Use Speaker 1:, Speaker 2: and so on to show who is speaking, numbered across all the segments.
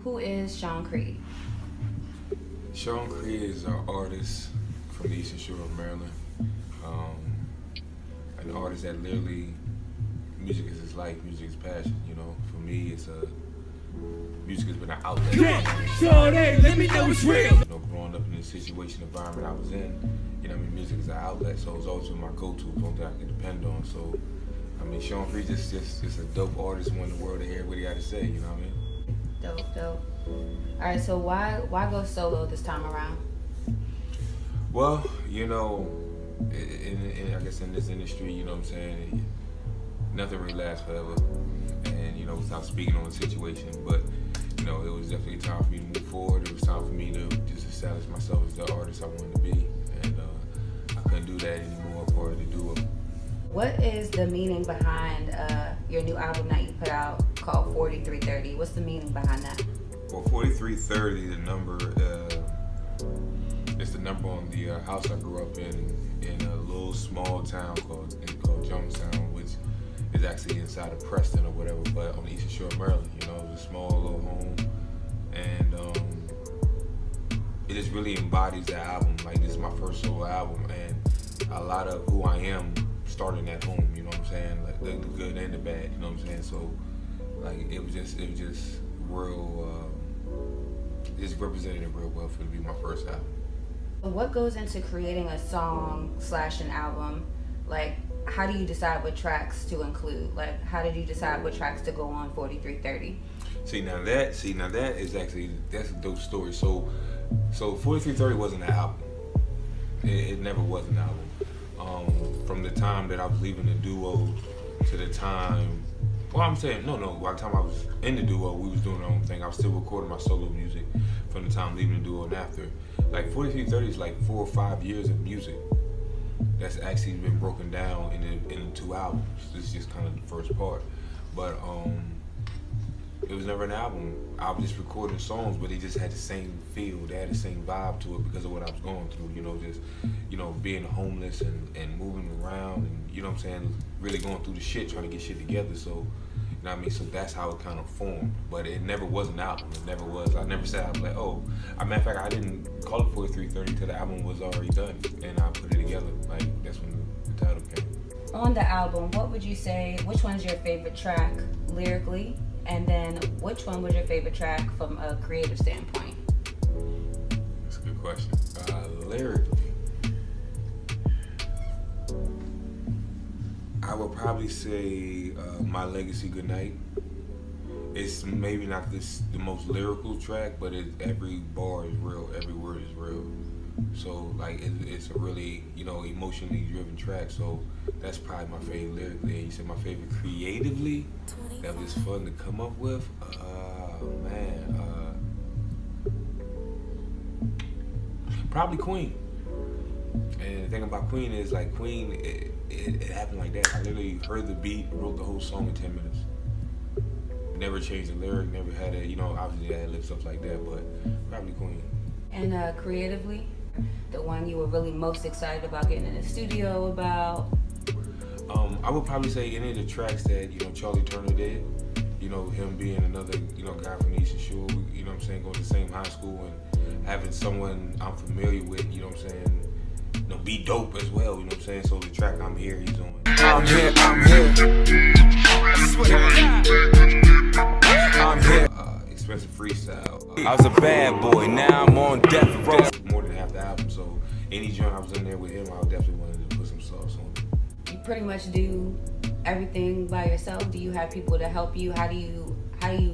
Speaker 1: Who is Sean Creed?
Speaker 2: Sean Creed is an artist from the Eastern Shore of Maryland. An artist that literally, music is his life, music is passion, you know. For me, music has been an outlet.
Speaker 3: Let me know it's real.
Speaker 2: You know, growing up in the situation, environment I was in, you know, music is an outlet, so it's always been my go-to, something I can depend on. So, Sean Creed just a dope artist, want the world to hear what he got to say, you know what I mean?
Speaker 1: Dope. All right, so why go solo this time around?
Speaker 2: Well, you know, I guess in this industry, you know what I'm saying, nothing really lasts forever. And, you know, without speaking on the situation, but, you know, it was definitely time for me to move forward. It was time for me to just establish myself as the artist I wanted to be. And I couldn't do that anymore, part of the duo.
Speaker 1: What is the meaning behind your new album that you put out called 4330? What's the meaning behind that?
Speaker 2: Well, 4330, the number, it's the number on the house I grew up in a little small town called Jonestown, which is actually inside of Preston or whatever, but on the Eastern Shore of Maryland. You know, it was a small little home, and it just really embodies the album. Like, this is my first solo album, and a lot of who I am started at home. You know what I'm saying? Like the good and the bad. You know what I'm saying? So, like, it was just real. It's represented it real well for it to be my first album.
Speaker 1: What goes into creating a song / an album? Like, how do you decide what tracks to include? Like, how did you decide what tracks to go on 4330?
Speaker 2: See, now that is actually, that's a dope story. So 4330 wasn't an album. It never was an album. From the time that I was leaving the duo to the time, by the time I was in the duo, we was doing our own thing. I was still recording my solo music from the time leaving the duo and after. Like, 4330 is like 4 or 5 years of music that's actually been broken down in 2 albums. This is just kind of the first part. But it was never an album. I was just recording songs, but they just had the same feel. They had the same vibe to it because of what I was going through. You know, just, you know, being homeless and moving around and, you know what I'm saying, really going through the shit, trying to get shit together. So, you know what I mean? So that's how it kind of formed. But it never was an album. It never was. I never said, I was like, oh, as a matter of fact, I didn't call it 4330 until the album was already done. And I put it together. Like, that's when the title came.
Speaker 1: On the album, what would you say, which one's your favorite track lyrically? And then which one was your favorite track from a creative standpoint?
Speaker 2: That's a good question. Lyrically, I would probably say My Legacy Goodnight. It's maybe not the most lyrical track, but every bar is real, every word is real. So, like, it's a really, you know, emotionally driven track. So that's probably my favorite lyrically. And you said my favorite creatively, that was fun to come up with. Probably Queen. And the thing about Queen is, like, Queen, it happened like that. I literally heard the beat, wrote the whole song in 10 minutes. Never changed the lyric, never had it, you know, obviously I had lip stuff like that, but probably Queen.
Speaker 1: And creatively, the one you were really most excited about getting in the studio about?
Speaker 2: I would probably say any of the tracks that, you know, Charlie Turner did. You know, him being another, you know, guy from the Eastern Shore, you know what I'm saying, going to the same high school and having someone I'm familiar with, you know what I'm saying, you know, be dope as well, you know what I'm saying? So the track I'm Here, he's on.
Speaker 3: I'm here. I swear. I'm here.
Speaker 2: Expensive Freestyle.
Speaker 3: I was a bad boy, now I'm on death row.
Speaker 2: More than half the album, so any joint I was in there with him, I definitely wanted to put some sauce on it.
Speaker 1: You pretty much do everything by yourself? Do you have people to help you? How do you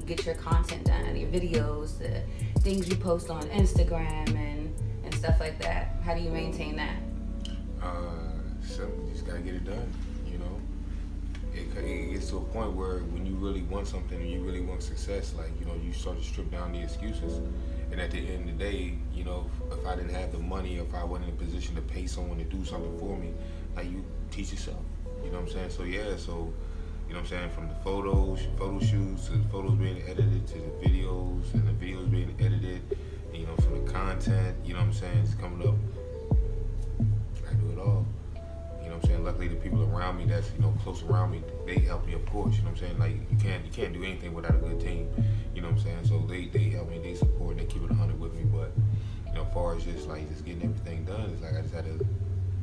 Speaker 1: get your content done, your videos, the things you post on Instagram and stuff like that? How do you maintain that?
Speaker 2: So you just gotta get it done, you know? It gets to a point where when you really want something and you really want success, like, you know, you start to strip down the excuses. And at the end of the day, you know, if I didn't have the money, or if I wasn't in a position to pay someone to do something for me, like, you teach yourself, you know what I'm saying? So yeah, so, you know what I'm saying, from the photo shoots, to the photos being edited, to the videos, and the videos being edited, and, you know, from the content, you know what I'm saying, it's coming up. I do it all. You know what I'm saying? Luckily, the people around me that's, you know, close around me, they help me, of course. You know what I'm saying? Like, you can't do anything without a good team. You know what I'm saying? So they help me, they support, they keep it 100 with me. But you know, as far as just getting everything done, it's like I just had to,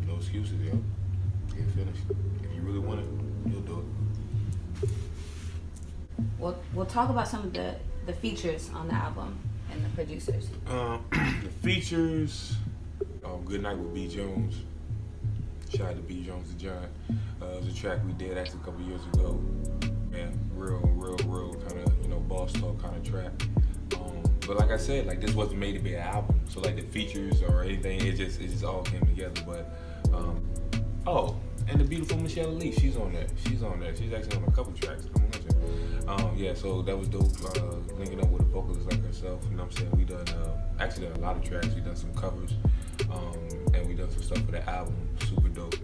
Speaker 2: no excuses, yo. Get it finished. If you really want it, you'll do it.
Speaker 1: We'll talk about some of the features on the album and the producers.
Speaker 2: The features, Good Night with B. Jones. Shout out to B. Jones and John. It was a track we did actually a couple years ago. And real kind of, you know, boss talk kind of track. But like I said, like this wasn't made to be an album. So like the features or anything, it just all came together. But and the beautiful Michelle Lee, she's on there. She's actually on a couple tracks. Yeah, so that was dope. Linking up with a vocalist like herself. You know what I'm saying? We done actually done a lot of tracks. We done some covers, and we done some stuff for the album. Super dope.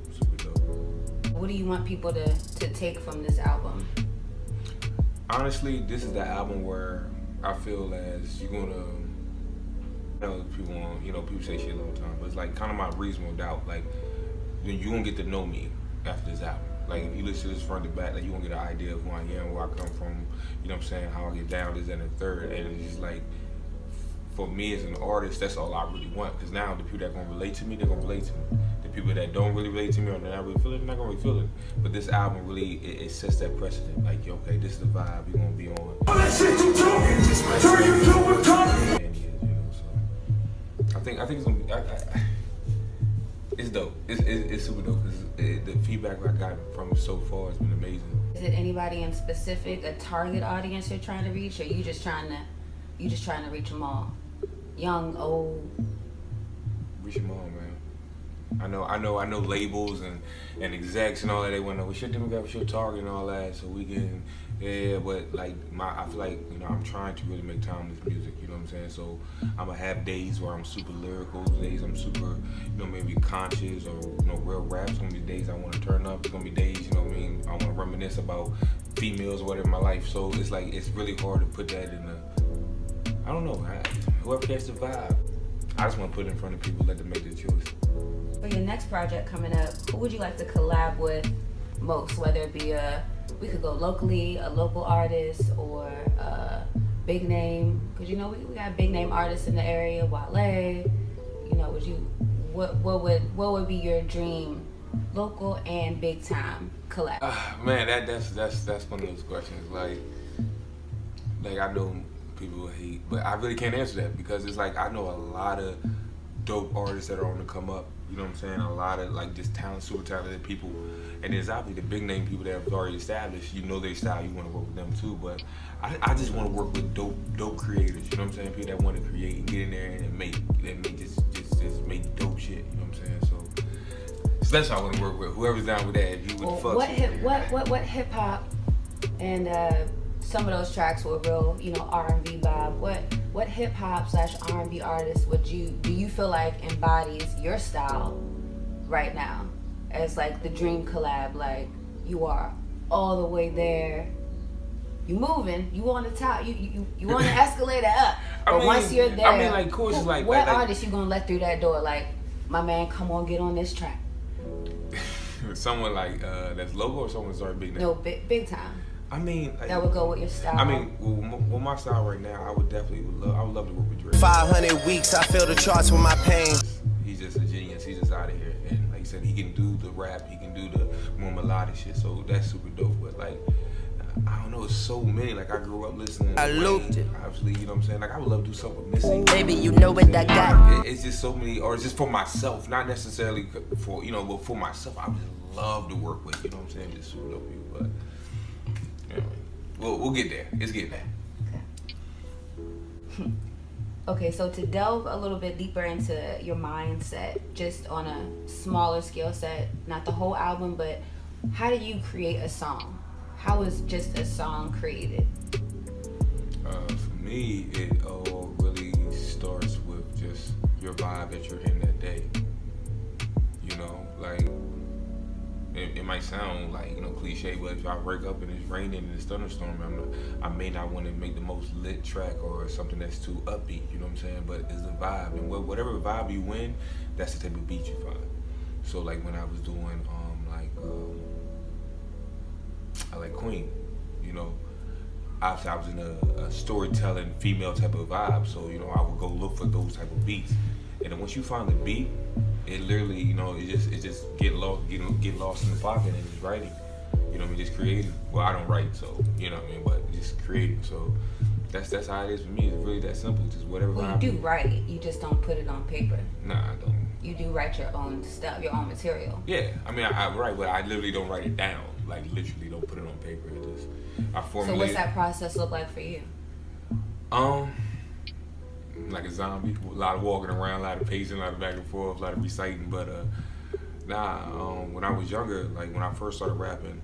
Speaker 1: What do you want people to take from this album?
Speaker 2: Honestly, this is the album where I feel as you're gonna, people say shit all the time, but it's like kind of my reasonable doubt. Like, you're gonna get to know me after this album. Like, if you listen to this front to back, like, you're gonna get an idea of who I am, where I come from, you know what I'm saying, how I get down, this, and the third. And it's just like, for me as an artist, that's all I really want. Because now the people that are gonna relate to me, they're gonna relate to me. The people that don't really relate to me or they're not really feeling it, they're not gonna really feel it. But this album really, it sets that precedent. Like, okay, this is the vibe you're gonna be on. All that shit you talking, turn you to a color. You know, so I think it's gonna be, it's dope. It's super dope because the feedback I got from it so far has been amazing.
Speaker 1: Is it anybody in specific, a target audience you're trying to reach, or you just trying to reach them all? Young, old?
Speaker 2: Reach them all, man. I know labels and execs and all that. They want to know what's your demographic, what's your target and all that, so we can, but like I feel like, you know, I'm trying to really make time with this music, you know what I'm saying? So I'm gonna have days where I'm super lyrical, days I'm super, you know, maybe conscious or, you know, real rap. It's gonna be days I want to turn up. It's gonna be days, you know what I mean, I want to reminisce about females or whatever in my life. So it's like, it's really hard to put that in I don't know, whoever gets the vibe. I just want to put it in front of people, let them make their choice.
Speaker 1: For your next project coming up, who would you like to collab with most? Whether it be we could go locally, a local artist, or a big name. Cause you know we got big name artists in the area, Wale. You know, what would be your dream, local and big time collab?
Speaker 2: Man, that's one of those questions. Like I know people will hate, but I really can't answer that because it's like I know a lot of dope artists that are on the come up. You know what I'm saying? A lot of like just super talented people, and there's obviously the big name people that have already established. You know their style, you want to work with them too. But I just want to work with dope creators. You know what I'm saying? People that want to create and get in there and make just make dope shit. You know what I'm saying? So that's how I want to work with whoever's down with that. If you would fuck.
Speaker 1: What hip hop and some of those tracks were real, you know, R&B vibe. What hip hop / R&B artist do you feel like embodies your style right now as like the dream collab? Like you are all the way there, you moving, you on the top, you on the escalator up. But once you're there,
Speaker 2: I mean, like, of course,
Speaker 1: what artist you gonna let through that door? Like, my man, come on, get on this track.
Speaker 2: Someone like that's local or someone that's already big name?
Speaker 1: No, big time.
Speaker 2: I mean, like,
Speaker 1: that would go with your style.
Speaker 2: I mean, with my style right now, I would love to work with Drake.
Speaker 4: 500 weeks, I feel the charts with my pain.
Speaker 2: He's just a genius. He's just out of here, and like I said, he can do the rap, he can do the more melodic shit. So that's super dope. But like, I don't know, it's so many. Like I grew up listening to
Speaker 4: looped it.
Speaker 2: Obviously, you know what I'm saying. Like I would love to do something with Missy.
Speaker 4: Baby, you know what I got.
Speaker 2: It's just so many, or it's just for myself, not necessarily for but for myself. I would love to work with. You know what I'm saying? Just super dope people, but. Yeah. We'll get there. It's getting there.
Speaker 1: Okay, so to delve a little bit deeper into your mindset, just on a smaller scale set, not the whole album, but how do you create a song? How is just a song created?
Speaker 2: For me, it all really starts with just your vibe that you're in that day. You know, like, it might sound like, you know, cliche, but if I wake up and it's raining and it's thunderstorming, I may not want to make the most lit track or something that's too upbeat, you know what I'm saying? But it's the vibe, and whatever vibe you win, that's the type of beat you find. So like when I was doing I like Queen, you know, obviously I was in a storytelling female type of vibe, so you know I would go look for those type of beats, and then once you find the beat, it literally, you know, it just get lost in the pocket and just writing, you know what I mean, just creating. Well, I don't write, so you know what I mean, but just creating. So that's how it is for me. It's really that simple. Just whatever.
Speaker 1: Well, you do write, you just don't put it on paper.
Speaker 2: Nah, I don't.
Speaker 1: You do write your own stuff, your own material.
Speaker 2: Yeah, I mean I write, but I literally don't write it down. Like literally don't put it on paper. It just I formulate.
Speaker 1: So what's that process look like for you?
Speaker 2: Like a zombie, a lot of walking around, a lot of pacing, a lot of back and forth, a lot of reciting. But when I was younger, like when I first started rapping,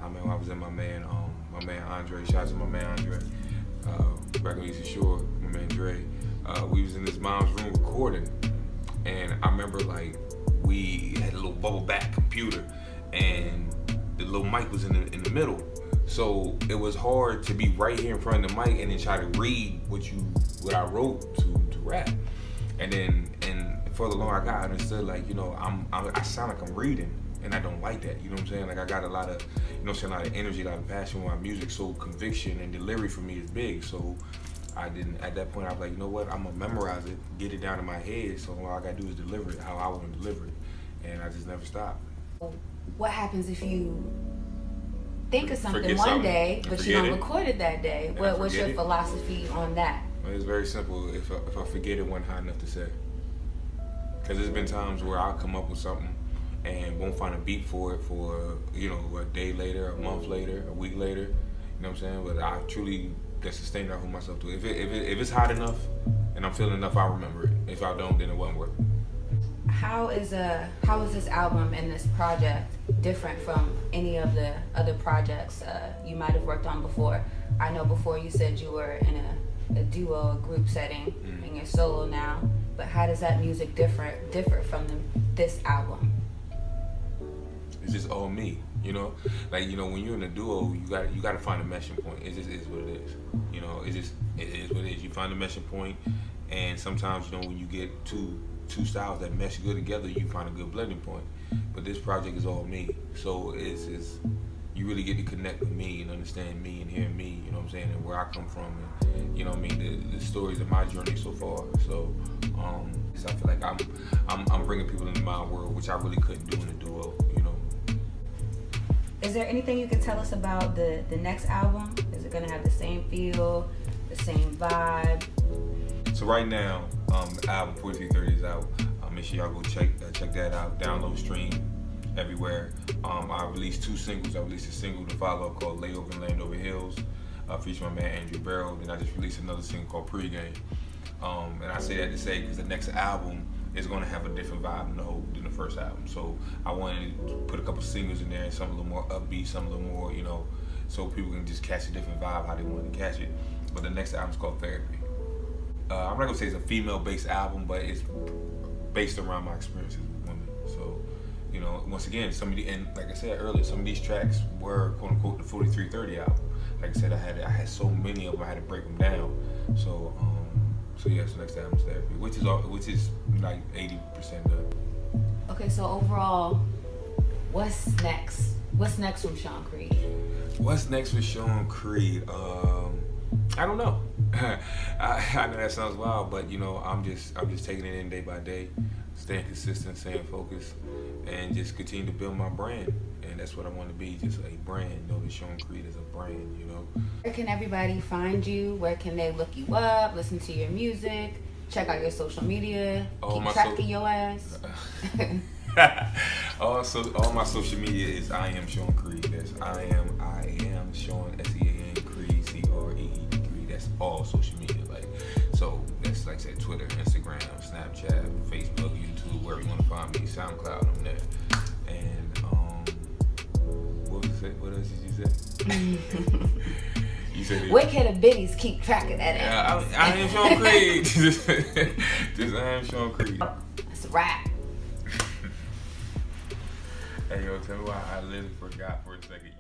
Speaker 2: I mean I was in my man Andre. Shout out to my man Andre. Back on Eastern Shore, my man Dre. We was in his mom's room recording, and I remember like we had a little bubble back computer, and the little mic was in the middle. So it was hard to be right here in front of the mic and then try to read what I wrote to rap. And for the longer I got, I understood, like, you know, I sound like I'm reading, and I don't like that. You know what I'm saying? Like I got a lot of, you know what I'm saying, a lot of energy, a lot of passion with my music. So conviction and delivery for me is big. So at that point I was like, you know what, I'm gonna memorize it, get it down in my head. So all I gotta do is deliver it how I want to deliver it, and I just never stop.
Speaker 1: What happens if you think of something
Speaker 2: Forget
Speaker 1: one
Speaker 2: something
Speaker 1: day, but you don't
Speaker 2: it.
Speaker 1: record it that day? What's your philosophy on that?
Speaker 2: Well, it's very simple. If I forget it, wasn't high enough to say. Because there's been times where I'll come up with something and won't find a beat for it for, you know, a day later, a month later, a week later. You know what I'm saying? But I truly, that's the standard I hold myself to. If it's hot enough and I'm feeling enough, I'll remember it. If I don't, then it wasn't worth it.
Speaker 1: How is this album and this project different from any of the other projects you might have worked on before? I know before you said you were in a duo, a group setting, and you're solo now. But how does that music differ from this album?
Speaker 2: It's just all me, you know. Like, you know, when you're in a duo, you got to find a meshing point. It just is what it is, you know. It is what it is. You find a meshing point, and sometimes, you know, when you get two styles that mesh good together, you find a good blending point. But this project is all me, so it's you really get to connect with me and understand me and hear me, you know what I'm saying, and where I come from, and you know what I mean, the stories of my journey so far. So I feel like I'm bringing people into my world, which I really couldn't do in a duo, you know.
Speaker 1: Is there anything you could tell us about the next album? Is it gonna have the same feel, the same vibe?
Speaker 2: So right now, the album 4330 is out. Make sure y'all go check that out. Download, stream everywhere. I released 2 singles. I released a single to follow up called Layover and Land Over Hills, featuring my man Andrew Barrow. Then I just released another single called Pregame. And I say that to say because the next album is going to have a different vibe than the first album. So I wanted to put a couple singles in there, and some a little more upbeat, some a little more, you know, so people can just catch a different vibe how they want to catch it. But the next album is called Therapy. I'm not gonna say it's a female-based album, but it's based around my experiences with women. So, you know, once again, and like I said earlier, some of these tracks were quote unquote the 4330 album. Like I said, I had so many of them, I had to break them down. So yeah, so next album's Therapy, which is like 80% done.
Speaker 1: Okay, so overall, what's next? What's next from Sean Creed?
Speaker 2: What's next with Sean Creed? I don't know. I know that sounds wild, but you know, I'm just taking it in day by day, staying consistent, staying focused, and just continue to build my brand. And that's what I want to be, just a brand. Know that Sean Creed is a brand, you know.
Speaker 1: Where can everybody find you? Where can they look you up, listen to your music, check out your social media, keep track of your ass?
Speaker 2: All my social media is I am Sean Creed. That's I am Sean SEAN Creed CREE. That's all social media. Like, so that's like I said, Twitter, Instagram, Snapchat, Facebook, YouTube, wherever you want to find me. SoundCloud, I'm there. And what was it? What else did you say? You said
Speaker 1: where can the biddies keep track of that ass?
Speaker 2: I am Sean Creed. just I am Sean Creed.
Speaker 1: That's a wrap.
Speaker 2: Hey, yo, tell me why I literally forgot for a second.